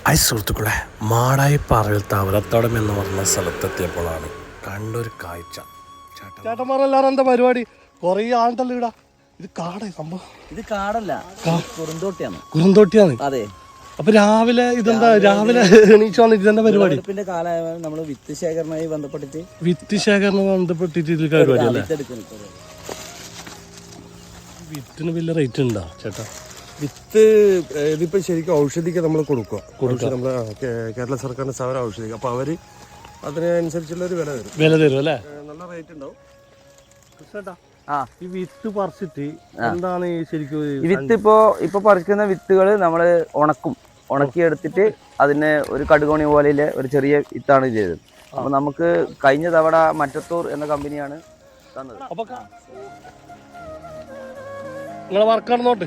സുഹൃത്തുക്കളെ, മാടായി പാറയിൽ തവരത്തോടം എന്ന് പറഞ്ഞ സ്ഥലത്തെത്തിയപ്പോഴാണ് കണ്ടൊരു കാഴ്ച. ചേട്ടന്മാരെല്ലാരും എന്താ പരിപാടി? കൊറേ ആളുണ്ടല്ലോ ഇടാ. ഇത് കാടേ സംഭവം? ഇത് കാടല്ല, കുറുന്തോട്ടിയാണ്. അതെ. അപ്പൊ രാവിലെ ഇതെന്താ, രാവിലെ എണീച്ചു വന്നിട്ട് ഇതെന്താ പരിപാടി? കാലമായ നമ്മള് വിത്ത് ശേഖരണമായി ബന്ധപ്പെട്ടിട്ട് ഇതിൽ പരിപാടി അല്ലേ? വിത്തിന് വലിയ റേറ്റ് ഉണ്ടോ ചേട്ടാ? വിത്ത് ഇതിപ്പോ ശരിക്കും ഔഷധിക്ക് നമ്മൾ കൊടുക്കുക. നമ്മള് കേരള സർക്കാരിന്റെ സമര ഔഷധിക്ക്. അപ്പൊ അവര് അതിനനുസരിച്ചുള്ള ഒരു വില തരും അല്ലേ? നല്ല റേറ്റ് ഉണ്ടാവും. ഈ വിത്ത് പറിച്ചിട്ട് എന്താണ് ശരിക്കും ഈ വിത്ത് ഇപ്പൊ പറിക്കുന്ന വിത്തുകള് നമ്മള് ഉണക്കിയെടുത്തിട്ട് അതിനെ ഒരു കടുകോണി പോലെയുള്ള ഒരു ചെറിയ വിത്താണ് ചെയ്തത്. അപ്പൊ നമുക്ക് കഴിഞ്ഞ തവണ മറ്റത്തൂർ എന്ന കമ്പനിയാണ് തന്നത്. നിങ്ങളെ വർക്കാണെന്നോട്ട്